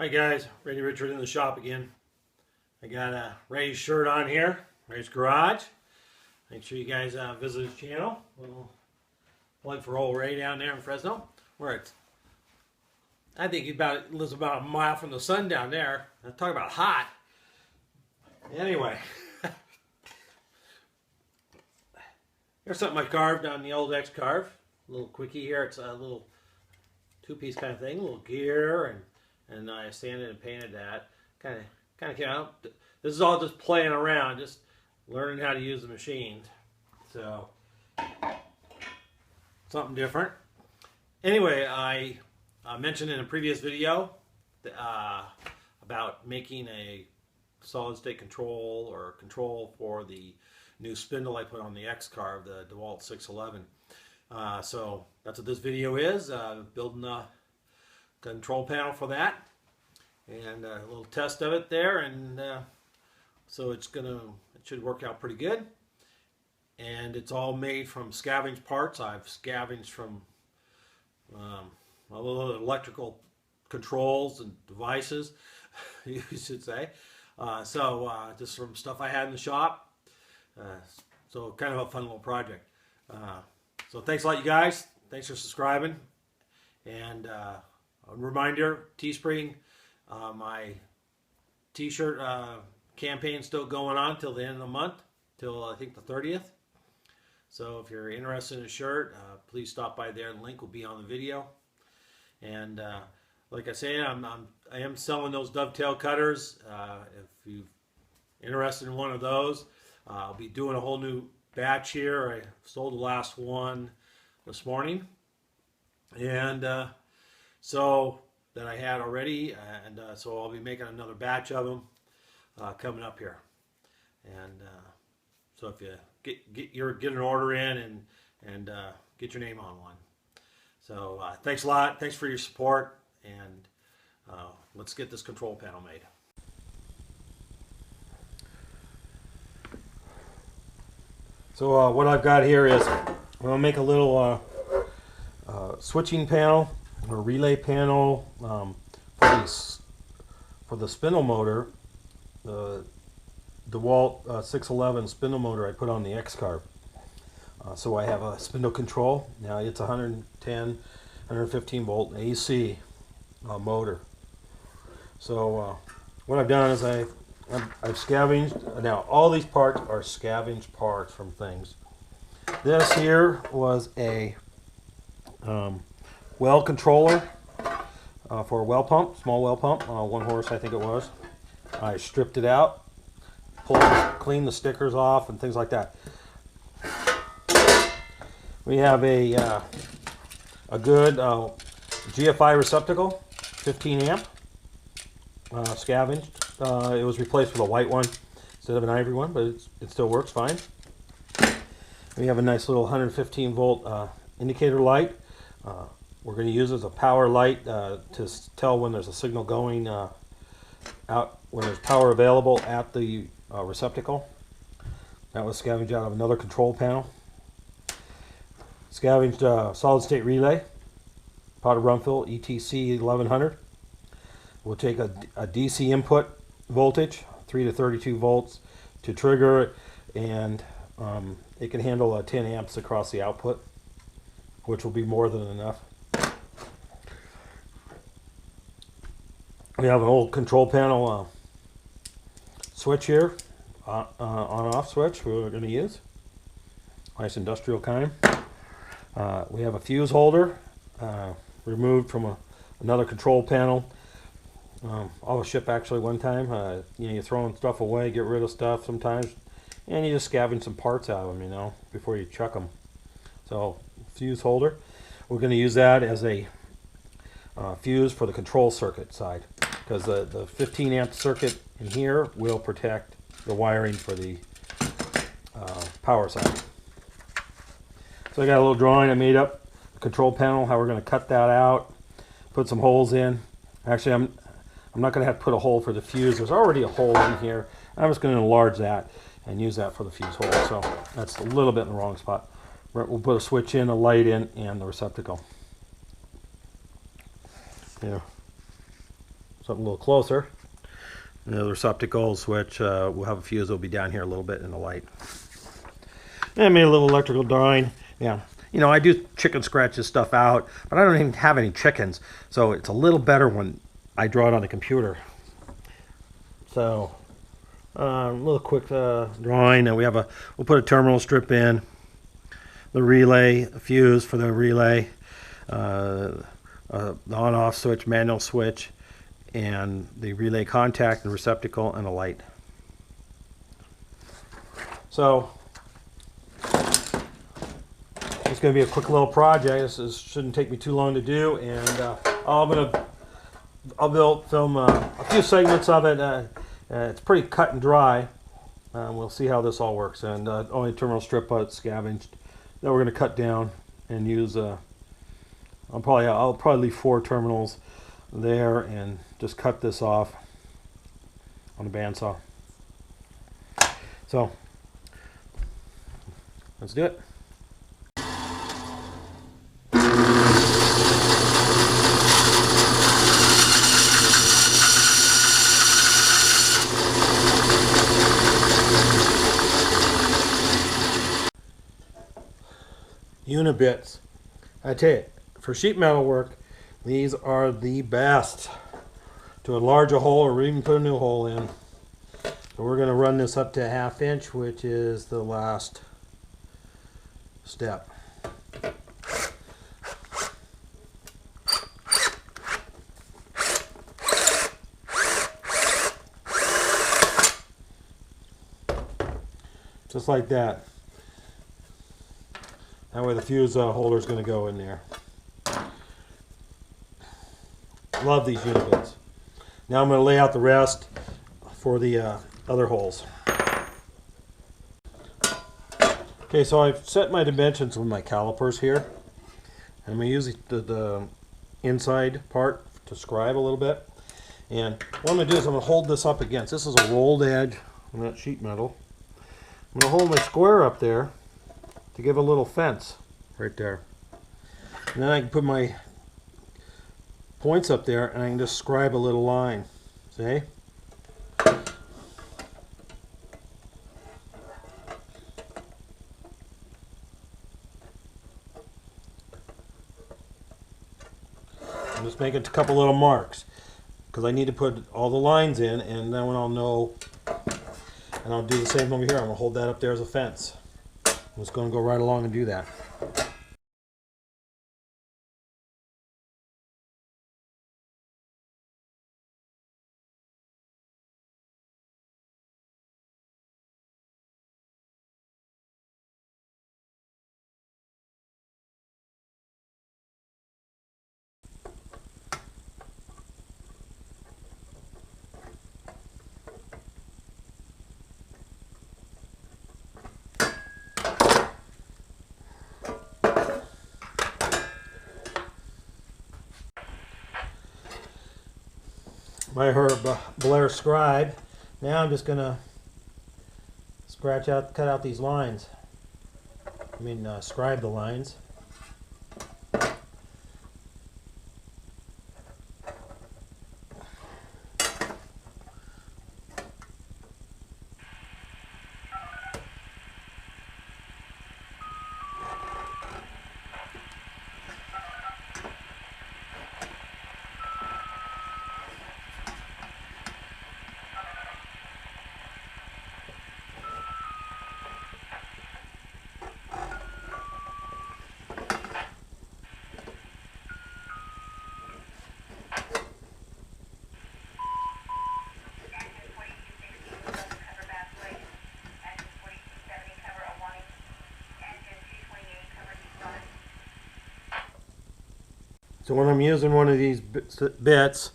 Alright guys, Randy Richard in the shop again. I got Ray's shirt on here, Ray's Garage. Make sure you guys visit his channel. Little plug for old Ray down there in Fresno. Where it's, I think he lives about a mile from the sun down there. Talk about hot. Anyway. Here's something I carved on the old X-Carve. A little quickie here. It's a little two-piece kind of thing, a little gear, and I sanded and painted that. Kind of came out. This is all just playing around, just learning how to use the machine. So something different. Anyway, I mentioned in a previous video about making a solid-state control or control for the new spindle I put on the X-Carve, the DeWalt 611. So that's what this video is, building a control panel for that, and a little test of it there, and so it should work out pretty good. And it's all made from scavenged parts. I've scavenged from little electrical controls and devices, you should say. Just from stuff I had in the shop. So kind of a fun little project. So thanks a lot, you guys. Thanks for subscribing. And a reminder, Teespring, my t-shirt campaign is still going on till the end of the month, till I think the 30th. So if you're interested in a shirt, please stop by there. The link will be on the video. And like I say, I am selling those dovetail cutters. If you're interested in one of those, I'll be doing a whole new batch here. I sold the last one this morning, and so that I had already, and so I'll be making another batch of them coming up here. And so if you get an order in and get your name on one. So thanks a lot. Thanks for your support, and let's get this control panel made. So what I've got here is I'm going to make a little switching panel or relay panel for the spindle motor, the DeWalt 611 spindle motor I put on the X-Carve. So I have a spindle control. Now it's 110, 115 volt AC motor. So what I've done is I've scavenged. Now all these parts are scavenged parts from things. This here was a well controller for a well pump, small well pump, 1 horse I think it was. I stripped it out, cleaned the stickers off and things like that. We have a good GFI receptacle, 15 amp, scavenged. It was replaced with a white one instead of an ivory one, but it still works fine. We have a nice little 115 volt indicator light. We're going to use it as a power light to tell when there's a signal going out, when there's power available at the receptacle. That was scavenged out of another control panel. Scavenged solid state relay, Potter Rumfield ETC 1100. We'll take a DC input voltage, 3 to 32 volts, to trigger it, and it can handle 10 amps across the output, which will be more than enough. We have an old control panel switch here, on-off switch we're going to use. Nice industrial kind. We have a fuse holder removed from another control panel. I'll ship actually one time. You're throwing stuff away, get rid of stuff sometimes, and you just scavenge some parts out of them, before you chuck them. So fuse holder, we're going to use that as a fuse for the control circuit side, because the 15 amp circuit in here will protect the wiring for the power side. So I got a little drawing I made up, the control panel, how we're going to cut that out, put some holes in. Actually, I'm not going to have to put a hole for the fuse. There's already a hole in here. I'm just going to enlarge that and use that for the fuse hole. So that's a little bit in the wrong spot. We'll put a switch in, a light in, and the receptacle. Here. something a little closer. And the receptacle switch, we'll have a fuse that'll be down here a little bit in the light. And I made a little electrical drawing. Yeah, you know, I do chicken scratch this stuff out, but I don't even have any chickens, so it's a little better when I draw it on the computer. So a little quick drawing, and we'll put a terminal strip in, the relay, a fuse for the relay, the on-off switch, manual switch, and the relay contact and receptacle, and a light. So it's going to be a quick little project. This shouldn't take me too long to do, and I'll film a few segments of it. It's pretty cut and dry. We'll see how this all works. And only terminal strip scavenged. Then we're going to cut down and use. I'll probably leave 4 terminals there and just cut this off on a bandsaw. So let's do it. Unibits. I tell you, for sheet metal work, these are the best. To enlarge a hole or even put a new hole in. So we're going to run this up to 1/2 inch, which is the last step. Just like that. That way the fuse holder is going to go in there. Love these unibits. Now I'm going to lay out the rest for the other holes. Okay, so I've set my dimensions with my calipers here. I'm going to use the inside part to scribe a little bit. And what I'm going to do is I'm going to hold this up against. This is a rolled edge on that sheet metal. I'm going to hold my square up there to give a little fence right there. And then I can put my points up there and I can just scribe a little line. See? I'm just making a couple little marks because I need to put all the lines in, and then when I'll know, and I'll do the same over here. I'm going to hold that up there as a fence. I'm just going to go right along and do that. My Blair scribe. Now I'm just gonna cut out these lines. Scribe the lines. So when I'm using one of these bits,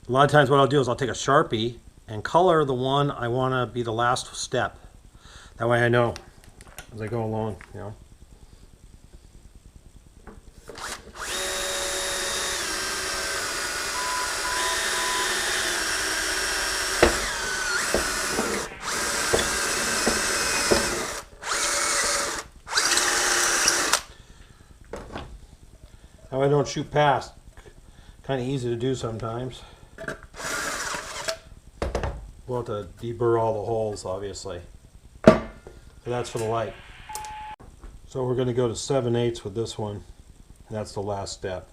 a lot of times what I'll do is I'll take a Sharpie and color the one I want to be the last step. That way I know as I go along, you know. Now I don't shoot past. kind of easy to do sometimes. We'll have to deburr all the holes, obviously. So that's for the light. So we're going to go to 7/8 with this one. And that's the last step.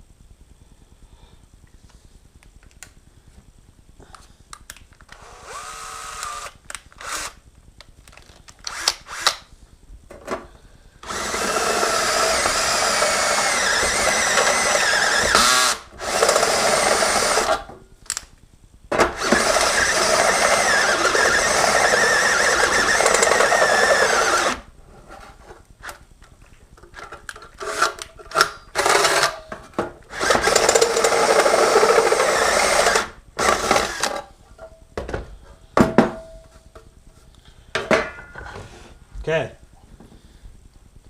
Okay,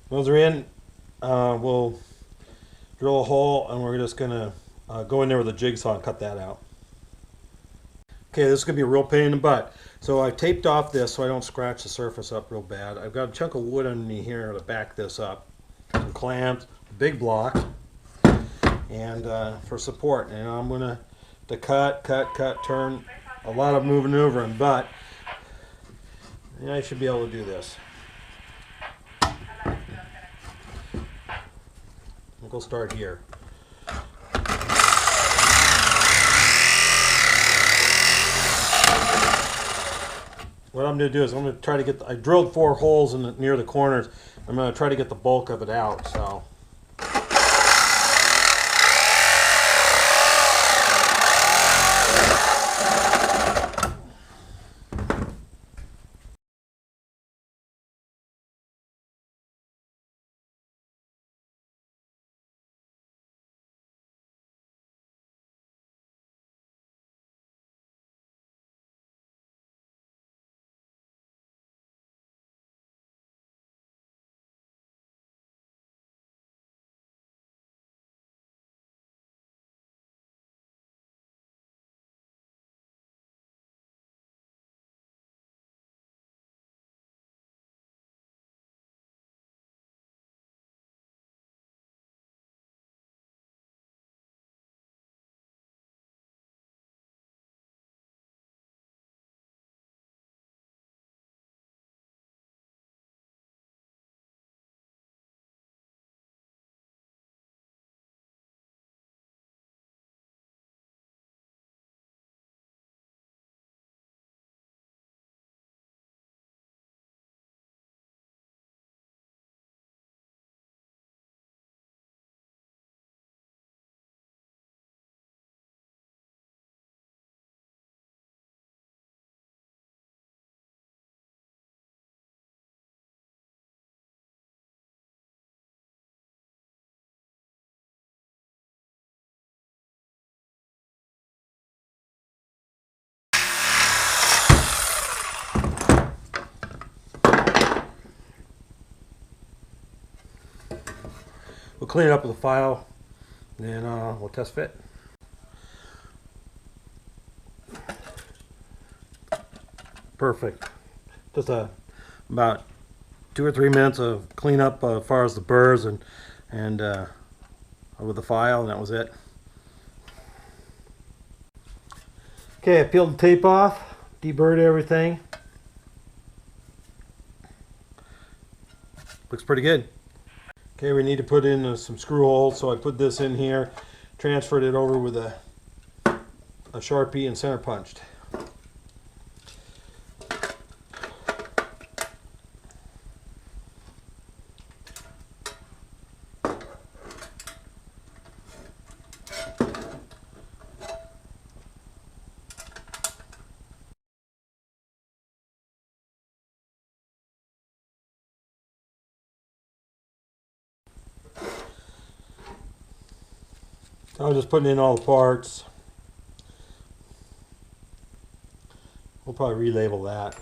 those are in. We'll drill a hole and we're just going to go in there with a jigsaw and cut that out. Okay, this is going to be a real pain in the butt. So I've taped off this so I don't scratch the surface up real bad. I've got a chunk of wood underneath here to back this up. Some clamps, a big block, and for support. And I'm going to cut, turn, a lot of maneuvering, but I should be able to do this. We'll start here. What I'm going to do is I'm going to try to get, I drilled 4 holes near the corners. I'm going to try to get the bulk of it out. So. We'll clean it up with a file, and we'll test fit. Perfect. Just about 2 or 3 minutes of cleanup as far as the burrs and with the file, and that was it. Okay, I peeled the tape off, deburred everything. Looks pretty good. Okay, we need to put in some screw holes, so I put this in here, transferred it over with a Sharpie and center punched. I was just putting in all the parts. We'll probably relabel that.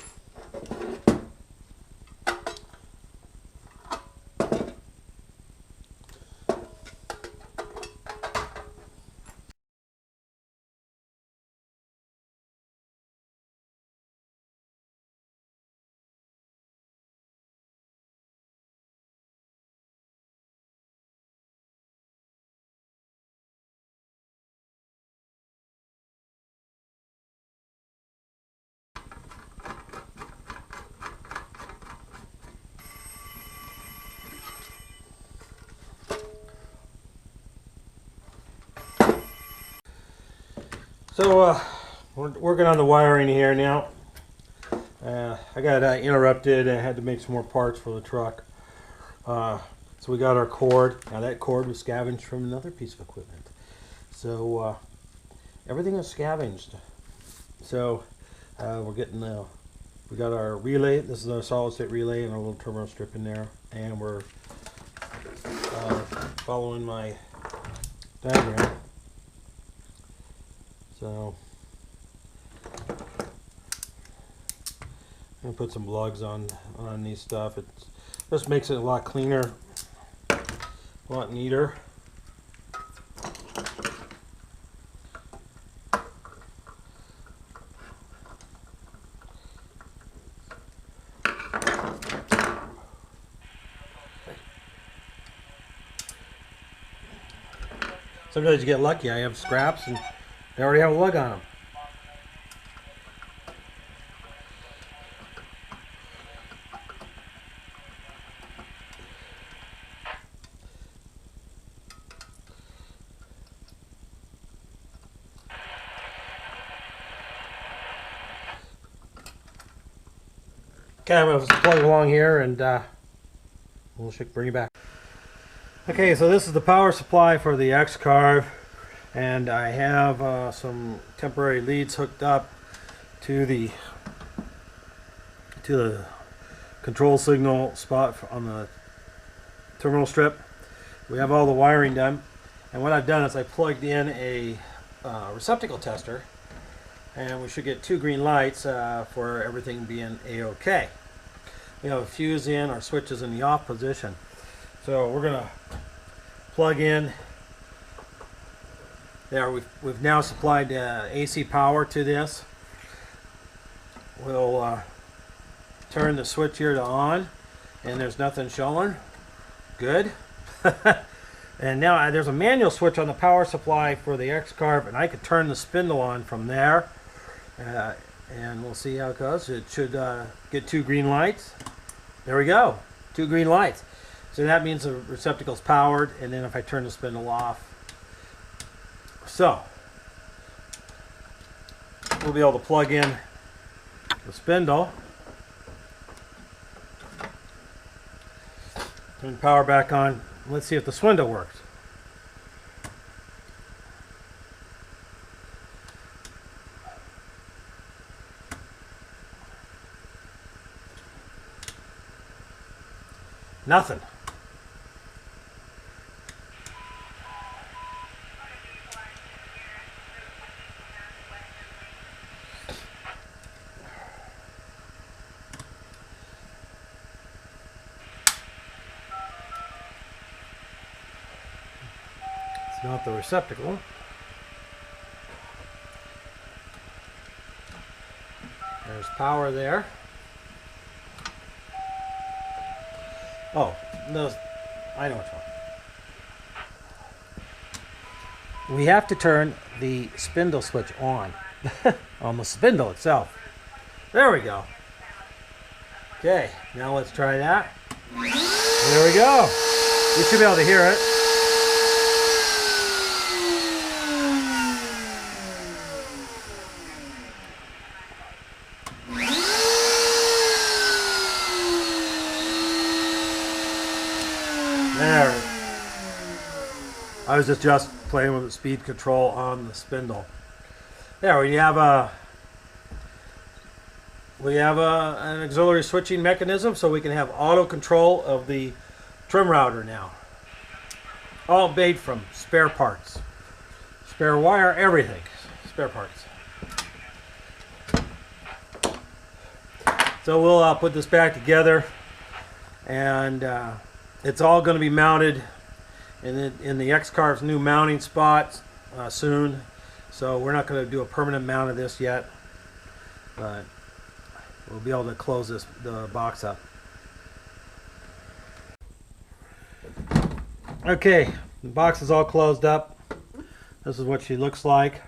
So we're working on the wiring here now. I got interrupted and I had to make some more parts for the truck. So we got our cord. Now that cord was scavenged from another piece of equipment. So everything is scavenged. So we're getting we got our relay. This is our solid state relay and our little terminal strip in there, and we're following my diagram. So I'm gonna put some lugs on these stuff. It just makes it a lot cleaner, a lot neater. Sometimes you get lucky. I have scraps and they already have a lug on them. Okay, I'm going to plug along here and we'll bring you back. Okay, so this is the power supply for the X-Carve, and I have some temporary leads hooked up to the control signal spot on the terminal strip. We have all the wiring done, and what I've done is I plugged in a receptacle tester, and we should get 2 green lights for everything being a-okay. We have a fuse in, our switch is in the off position. So we're gonna plug in there. We've now supplied AC power to this. We'll turn the switch here to on, and there's nothing showing. Good. And now there's a manual switch on the power supply for the X-Carve, and I could turn the spindle on from there, and we'll see how it goes. It should get 2 green lights. There we go, 2 green lights. So that means the receptacle's powered, and then if I turn the spindle off, so we'll be able to plug in the spindle, turn the power back on. Let's see if the spindle works. Nothing. It's not the receptacle. There's power there. Oh, no, I know which one. We have to turn the spindle switch on, on the spindle itself. There we go. Okay, now let's try that. There we go. You should be able to hear it. There. I was just playing with the speed control on the spindle. There, we have an auxiliary switching mechanism, so we can have auto control of the trim router now. All made from spare parts, spare wire, everything, spare parts. So we'll put this back together, and it's all going to be mounted in the X-Carve's new mounting spot soon. So we're not going to do a permanent mount of this yet, but we'll be able to close the box up. Okay, the box is all closed up. This is what she looks like.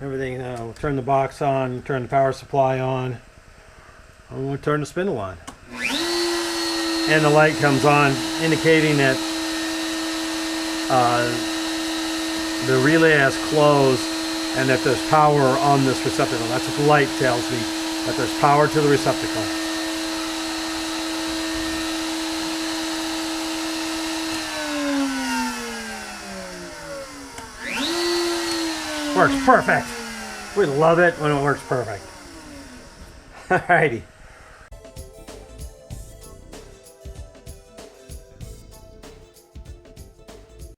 Everything, we'll turn the box on, turn the power supply on, and we'll turn the spindle on. And the light comes on, indicating that the relay has closed and that there's power on this receptacle. That's what the light tells me, that there's power to the receptacle. Works perfect. We love it when it works perfect. Alrighty.